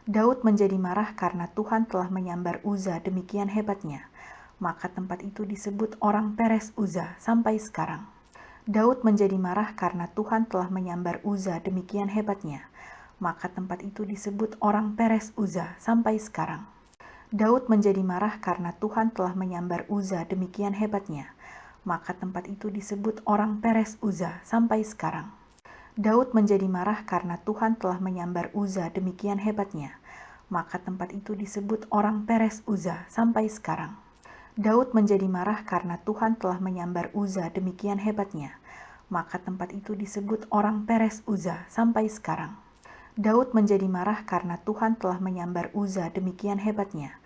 Daud menjadi marah karena Tuhan telah menyambar Uza demikian hebatnya. Maka tempat itu disebut orang Peres Uza sampai sekarang. Daud menjadi marah karena Tuhan telah menyambar Uza demikian hebatnya. Maka tempat itu disebut orang Peres Uza sampai sekarang. Daud menjadi marah karena Tuhan telah menyambar Uza demikian hebatnya. Maka tempat itu disebut orang Peres Uza sampai sekarang. Daud menjadi marah karena Tuhan telah menyambar Uza demikian hebatnya. Maka tempat itu disebut orang Peres Uza sampai sekarang. Daud menjadi marah karena Tuhan telah menyambar Uza demikian hebatnya. Maka tempat itu disebut orang Peres Uza sampai sekarang. Daud menjadi marah karena Tuhan telah menyambar Uza demikian hebatnya.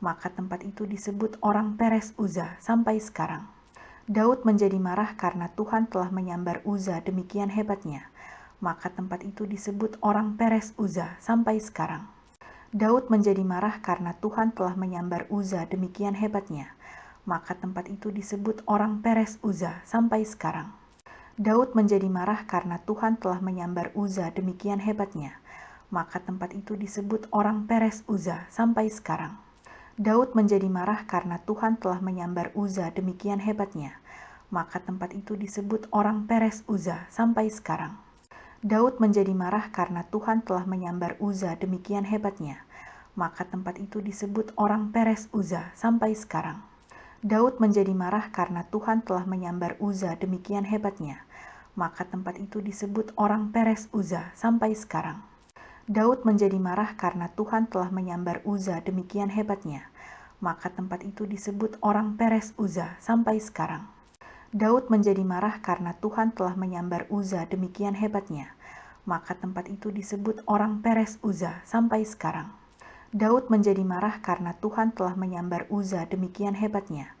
Maka tempat itu disebut orang Peres Uza sampai sekarang. Daud menjadi marah karena Tuhan telah menyambar Uza demikian hebatnya. Maka tempat itu disebut orang Peres Uza sampai sekarang. Daud menjadi marah karena Tuhan telah menyambar Uza demikian hebatnya. Maka tempat itu disebut orang Peres Uza sampai sekarang. Daud menjadi marah karena Tuhan telah menyambar Uza demikian hebatnya. Maka tempat itu disebut orang Peres Uza sampai sekarang. Daud menjadi marah karena Tuhan telah menyambar Uza demikian hebatnya. Maka tempat itu disebut orang Peres Uza sampai sekarang. Daud menjadi marah karena Tuhan telah menyambar Uza demikian hebatnya. Maka tempat itu disebut orang Peres Uza sampai sekarang. Daud menjadi marah karena Tuhan telah menyambar Uza demikian hebatnya. Maka tempat itu disebut orang Peres Uza sampai sekarang. Daud menjadi marah karena Tuhan telah menyambar Uza demikian hebatnya. Maka tempat itu disebut orang Peres Uza sampai sekarang. Daud menjadi marah karena Tuhan telah menyambar Uza demikian hebatnya. Maka tempat itu disebut orang Peres Uza sampai sekarang. Daud menjadi marah karena Tuhan telah menyambar Uza demikian hebatnya.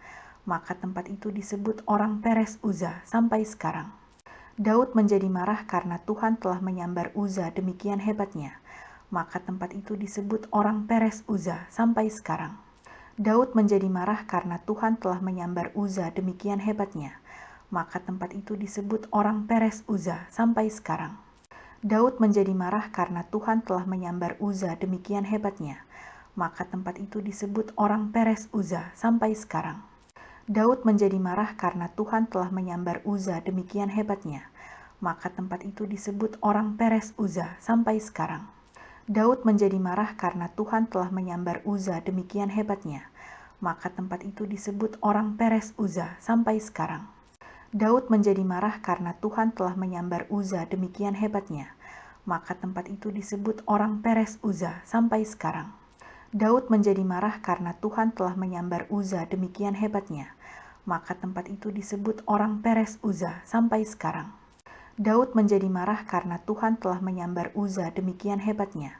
Maka tempat itu disebut orang Peres Uza sampai sekarang. Daud menjadi marah karena Tuhan telah menyambar Uza demikian hebatnya. Maka tempat itu disebut orang Peres Uza sampai sekarang. Daud menjadi marah karena Tuhan telah menyambar Uza demikian hebatnya. Maka tempat itu disebut orang Peres Uza sampai sekarang. Daud menjadi marah karena Tuhan telah menyambar Uza demikian hebatnya. Maka tempat itu disebut orang Peres Uza sampai sekarang. Daud menjadi marah karena Tuhan telah menyambar Uza demikian hebatnya. Maka tempat itu disebut orang Peres Uza sampai sekarang. Daud menjadi marah karena Tuhan telah menyambar Uza demikian hebatnya. Maka tempat itu disebut orang Peres Uza sampai sekarang. Daud menjadi marah karena Tuhan telah menyambar Uza demikian hebatnya. Maka tempat itu disebut orang Peres Uza sampai sekarang. Daud menjadi marah karena Tuhan telah menyambar Uza demikian hebatnya. Maka tempat itu disebut orang Peres Uza sampai sekarang. Daud menjadi marah karena Tuhan telah menyambar Uza demikian hebatnya.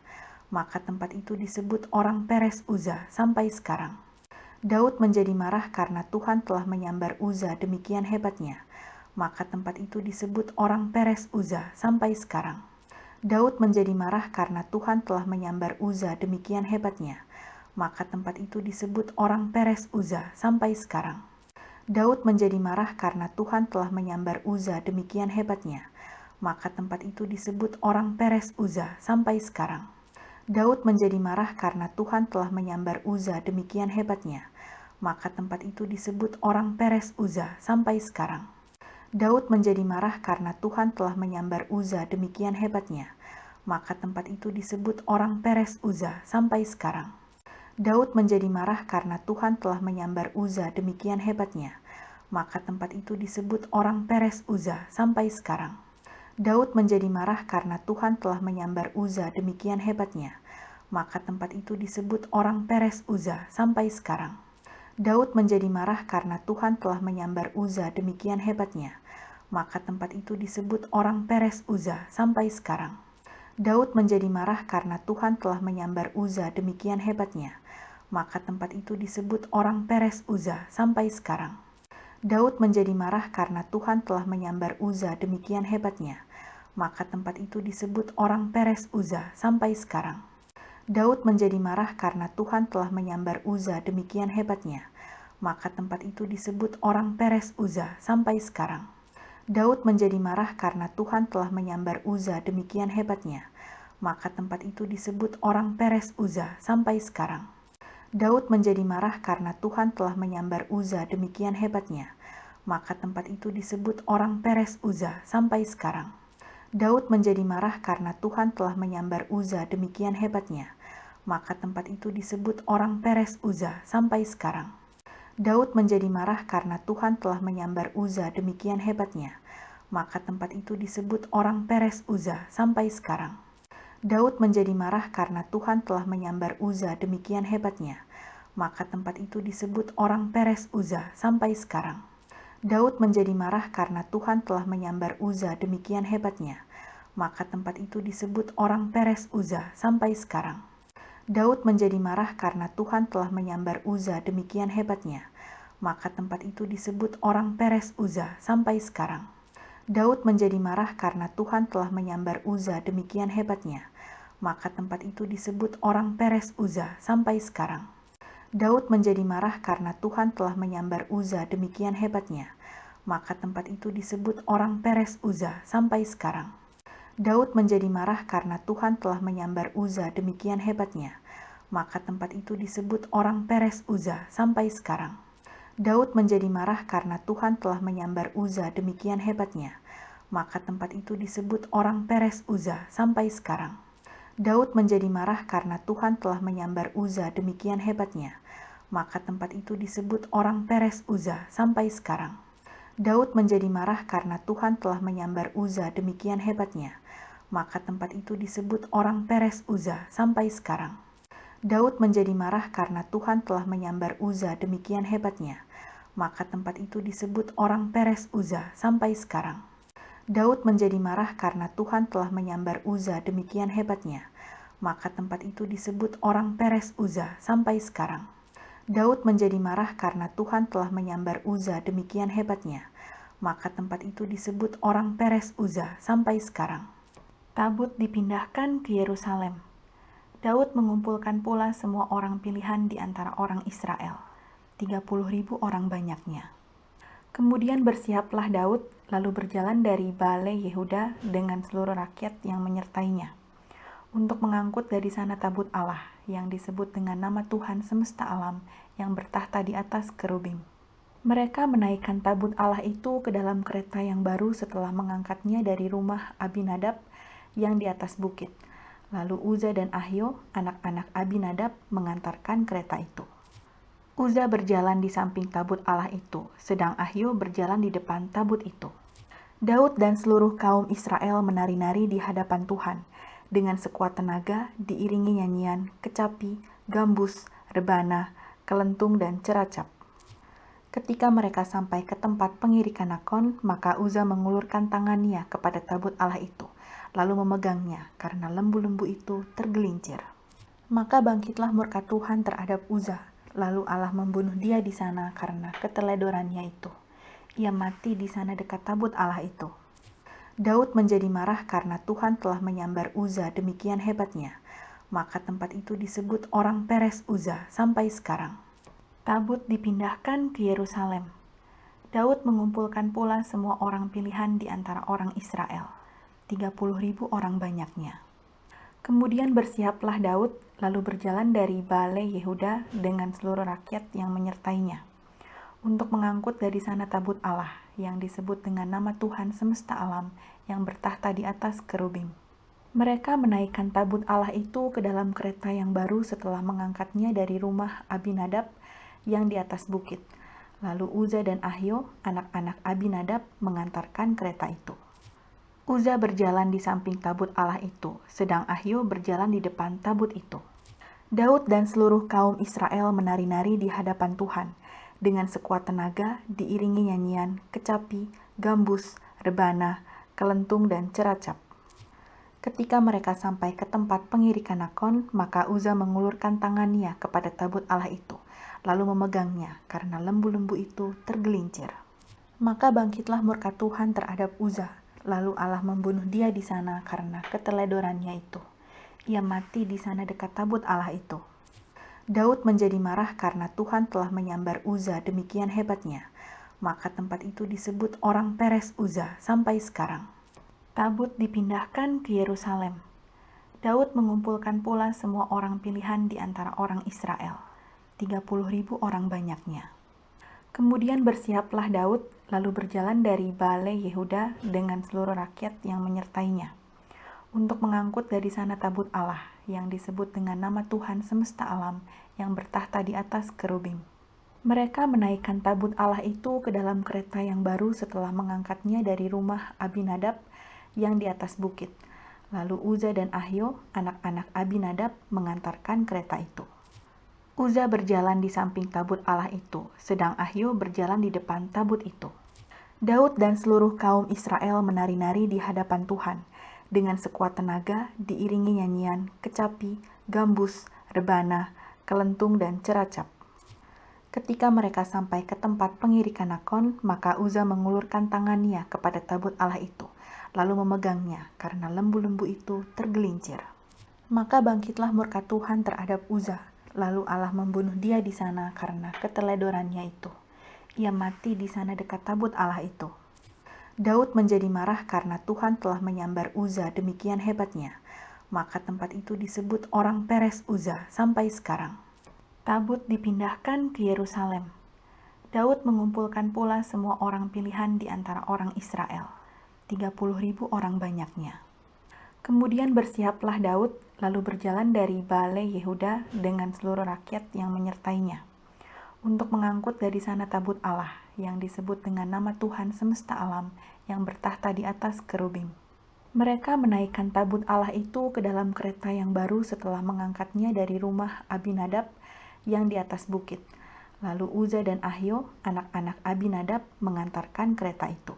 Maka tempat itu disebut orang Peres Uza sampai sekarang. Daud menjadi marah karena Tuhan telah menyambar Uza demikian hebatnya. Maka tempat itu disebut orang Peres Uza sampai sekarang. Daud menjadi marah karena Tuhan telah menyambar Uza demikian hebatnya. Maka tempat itu disebut orang Peres Uza sampai sekarang. Daud menjadi marah karena Tuhan telah menyambar Uza demikian hebatnya. Maka tempat itu disebut orang Peres Uza sampai sekarang. Daud menjadi marah karena Tuhan telah menyambar Uza demikian hebatnya. Maka tempat itu disebut orang Peres Uza sampai sekarang. Daud menjadi marah karena Tuhan telah menyambar Uza demikian hebatnya. Maka tempat itu disebut orang Peres Uza sampai sekarang. Daud menjadi marah karena Tuhan telah menyambar Uza demikian hebatnya. Maka tempat itu disebut orang Peres Uza sampai sekarang. Daud menjadi marah karena Tuhan telah menyambar Uza demikian hebatnya. Maka tempat itu disebut orang Peres Uza sampai sekarang. Daud menjadi marah karena Tuhan telah menyambar Uza demikian hebatnya. Maka tempat itu disebut orang Peres Uza sampai sekarang. Daud menjadi marah karena Tuhan telah menyambar Uza demikian hebatnya. Maka tempat itu disebut orang Peres Uza sampai sekarang. Daud menjadi marah karena Tuhan telah menyambar Uza demikian hebatnya. Maka tempat itu disebut orang Peres Uza sampai sekarang. Daud menjadi marah karena Tuhan telah menyambar Uza demikian hebatnya. Maka tempat itu disebut orang Peres Uza sampai sekarang. Daud menjadi marah karena Tuhan telah menyambar Uza demikian hebatnya. maka tempat itu disebut orang Peres Uza sampai sekarang. Daud menjadi marah karena Tuhan telah menyambar Uza demikian hebatnya, maka tempat itu disebut orang Peres Uza sampai sekarang. Daud menjadi marah karena Tuhan telah menyambar Uza demikian hebatnya, maka tempat itu disebut orang Peres Uza sampai sekarang. Daud menjadi marah karena Tuhan telah menyambar Uza demikian hebatnya, maka tempat itu disebut orang Peres Uza sampai sekarang. Daud menjadi marah karena Tuhan telah menyambar Uza demikian hebatnya, maka tempat itu disebut orang Peres Uza sampai sekarang. Daud menjadi marah karena Tuhan telah menyambar Uza demikian hebatnya, maka tempat itu disebut orang Peres Uza sampai sekarang. Daud menjadi marah karena Tuhan telah menyambar Uza demikian hebatnya, maka tempat itu disebut orang Peres Uza sampai sekarang. Daud menjadi marah karena Tuhan telah menyambar Uza demikian hebatnya, maka tempat itu disebut orang Peres Uza sampai sekarang. Daud menjadi marah karena Tuhan telah menyambar Uza demikian hebatnya, maka tempat itu disebut orang Peres Uza sampai sekarang. Daud menjadi marah karena Tuhan telah menyambar Uza demikian hebatnya, maka tempat itu disebut orang Peres Uza sampai sekarang. Daud menjadi marah karena Tuhan telah menyambar Uza demikian hebatnya, maka tempat itu disebut orang Peres Uza sampai sekarang. Daud menjadi marah karena Tuhan telah menyambar Uza demikian hebatnya, maka tempat itu disebut orang Peres Uza sampai sekarang. Daud menjadi marah karena Tuhan telah menyambar Uza demikian hebatnya, maka tempat itu disebut orang Peres Uza sampai sekarang. Daud menjadi marah karena Tuhan telah menyambar Uza demikian hebatnya, maka tempat itu disebut orang Peres Uza sampai sekarang. Daud menjadi marah karena Tuhan telah menyambar Uza demikian hebatnya, maka tempat itu disebut orang Peres Uza sampai sekarang. Daud menjadi marah karena Tuhan telah menyambar Uza demikian hebatnya, maka tempat itu disebut orang Peres Uza sampai sekarang. Tabut dipindahkan ke Yerusalem. Daud mengumpulkan pula semua orang pilihan di antara orang Israel, 30.000 orang banyaknya. Kemudian bersiaplah Daud, lalu berjalan dari Baale Yehuda dengan seluruh rakyat yang menyertainya, untuk mengangkut dari sana tabut Allah, yang disebut dengan nama Tuhan semesta alam, yang bertahta di atas kerubim. Mereka menaikkan tabut Allah itu ke dalam kereta yang baru setelah mengangkatnya dari rumah Abinadab yang di atas bukit. Lalu Uza dan Ahio, anak-anak Abinadab, mengantarkan kereta itu. Uza berjalan di samping tabut Allah itu, sedang Ahio berjalan di depan tabut itu. Daud dan seluruh kaum Israel menari-nari di hadapan Tuhan, dengan sekuat tenaga, diiringi nyanyian, kecapi, gambus, rebana, kelentung, dan ceracap. Ketika mereka sampai ke tempat pengirikan Nakon, maka Uza mengulurkan tangannya kepada tabut Allah itu, lalu memegangnya, karena lembu-lembu itu tergelincir. Maka bangkitlah murka Tuhan terhadap Uza, lalu Allah membunuh dia di sana karena keteledorannya itu. Ia mati di sana dekat tabut Allah itu. Daud menjadi marah karena Tuhan telah menyambar Uza demikian hebatnya, maka tempat itu disebut orang Peres Uza sampai sekarang. Tabut dipindahkan ke Yerusalem. Daud mengumpulkan pula semua orang pilihan di antara orang Israel, 30.000 orang banyaknya. Kemudian bersiaplah Daud, lalu berjalan dari Baale Yehuda dengan seluruh rakyat yang menyertainya, untuk mengangkut dari sana tabut Allah, yang disebut dengan nama Tuhan semesta alam, yang bertahta di atas kerubim. Mereka menaikkan tabut Allah itu ke dalam kereta yang baru setelah mengangkatnya dari rumah Abinadab yang di atas bukit. Lalu Uza dan Ahio, anak-anak Abinadab, mengantarkan kereta itu. Uza berjalan di samping tabut Allah itu, sedang Ahio berjalan di depan tabut itu. Daud dan seluruh kaum Israel menari-nari di hadapan Tuhan, dengan sekuat tenaga, diiringi nyanyian, kecapi, gambus, rebana, kelentung, dan ceracap. Ketika mereka sampai ke tempat pengirikan Nakon, maka Uza mengulurkan tangannya kepada tabut Allah itu, lalu memegangnya, karena lembu-lembu itu tergelincir. Maka bangkitlah murka Tuhan terhadap Uza, lalu Allah membunuh dia di sana karena keteledorannya itu. Ia mati di sana dekat tabut Allah itu. Daud menjadi marah karena Tuhan telah menyambar Uza demikian hebatnya, maka tempat itu disebut orang Peres Uza sampai sekarang. Tabut dipindahkan ke Yerusalem. Daud mengumpulkan pula semua orang pilihan di antara orang Israel, 30.000 orang banyaknya. Kemudian bersiaplah Daud, lalu berjalan dari Bale Yehuda dengan seluruh rakyat yang menyertainya, untuk mengangkut dari sana tabut Allah, yang disebut dengan nama Tuhan semesta alam, yang bertahta di atas kerubim. Mereka menaikkan tabut Allah itu ke dalam kereta yang baru setelah mengangkatnya dari rumah Abinadab yang di atas bukit. Lalu Uza dan Ahio, anak-anak Abinadab, mengantarkan kereta itu. Uza berjalan di samping tabut Allah itu, sedang Ahio berjalan di depan tabut itu. Daud dan seluruh kaum Israel menari-nari di hadapan Tuhan, dengan sekuat tenaga, diiringi nyanyian, kecapi, gambus, rebana, kelentung, dan ceracap. Ketika mereka sampai ke tempat pengirikan Nakon, maka Uza mengulurkan tangannya kepada tabut Allah itu, lalu memegangnya, karena lembu-lembu itu tergelincir. Maka bangkitlah murka Tuhan terhadap Uza, lalu Allah membunuh dia di sana karena keteledorannya itu. Ia mati di sana dekat tabut Allah itu. Daud menjadi marah karena Tuhan telah menyambar Uza demikian hebatnya, maka tempat itu disebut orang Peres Uza sampai sekarang. Tabut dipindahkan ke Yerusalem. Daud mengumpulkan pula semua orang pilihan di antara orang Israel, 30.000 orang banyaknya. Kemudian bersiaplah Daud, lalu berjalan dari Bale Yehuda dengan seluruh rakyat yang menyertainya, untuk mengangkut dari sana tabut Allah, yang disebut dengan nama Tuhan semesta alam, yang bertahta di atas kerubim. Mereka menaikkan tabut Allah itu ke dalam kereta yang baru setelah mengangkatnya dari rumah Abinadab yang di atas bukit. Lalu Uza dan Ahio, anak-anak Abinadab, mengantarkan kereta itu.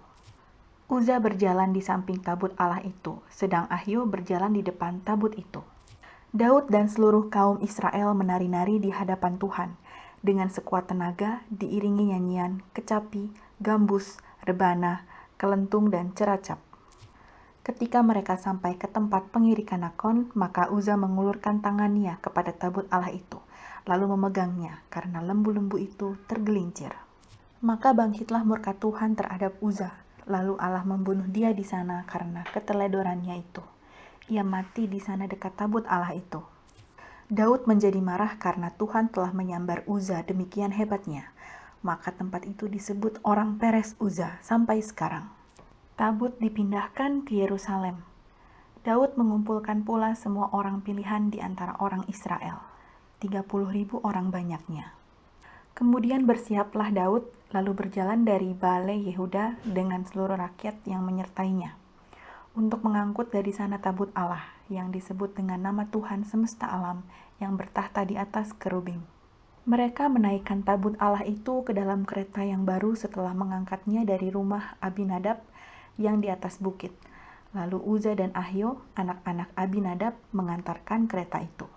Uza berjalan di samping tabut Allah itu, sedang Ahio berjalan di depan tabut itu. Daud dan seluruh kaum Israel menari-nari di hadapan Tuhan, dengan sekuat tenaga, diiringi nyanyian, kecapi, gambus, rebana, kelentung, dan ceracap. Ketika mereka sampai ke tempat pengirikan Nakon, maka Uza mengulurkan tangannya kepada tabut Allah itu, lalu memegangnya, karena lembu-lembu itu tergelincir. Maka bangkitlah murka Tuhan terhadap Uza, lalu Allah membunuh dia di sana karena keteledorannya itu. Ia mati di sana dekat tabut Allah itu. Daud menjadi marah karena Tuhan telah menyambar Uza demikian hebatnya, maka tempat itu disebut orang Peres Uza sampai sekarang. Tabut dipindahkan ke Yerusalem. Daud mengumpulkan pula semua orang pilihan di antara orang Israel, 30.000 orang banyaknya. Kemudian bersiaplah Daud, lalu berjalan dari Bale Yehuda dengan seluruh rakyat yang menyertainya, untuk mengangkut dari sana tabut Allah, yang disebut dengan nama Tuhan semesta alam, yang bertahta di atas kerubim. Mereka menaikkan tabut Allah itu ke dalam kereta yang baru setelah mengangkatnya dari rumah Abinadab yang di atas bukit. Lalu Uza dan Ahio, anak-anak Abinadab, mengantarkan kereta itu.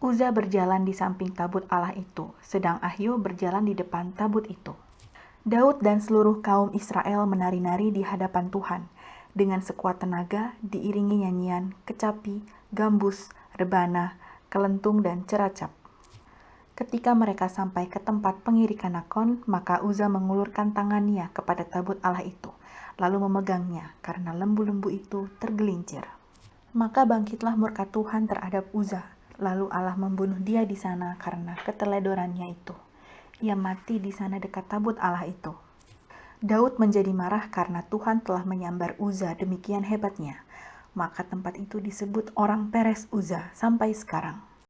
Uza berjalan di samping tabut Allah itu, sedang Ahio berjalan di depan tabut itu. Daud dan seluruh kaum Israel menari-nari di hadapan Tuhan, dengan sekuat tenaga, diiringi nyanyian, kecapi, gambus, rebana, kelentung, dan ceracap. Ketika mereka sampai ke tempat pengirikan Nakon, maka Uza mengulurkan tangannya kepada tabut Allah itu, lalu memegangnya, karena lembu-lembu itu tergelincir. Maka bangkitlah murka Tuhan terhadap Uza, lalu Allah membunuh dia di sana karena keteledorannya itu. Ia mati di sana dekat tabut Allah itu. Daud menjadi marah karena Tuhan telah menyambar Uza demikian hebatnya, maka tempat itu disebut orang Peres Uza sampai sekarang.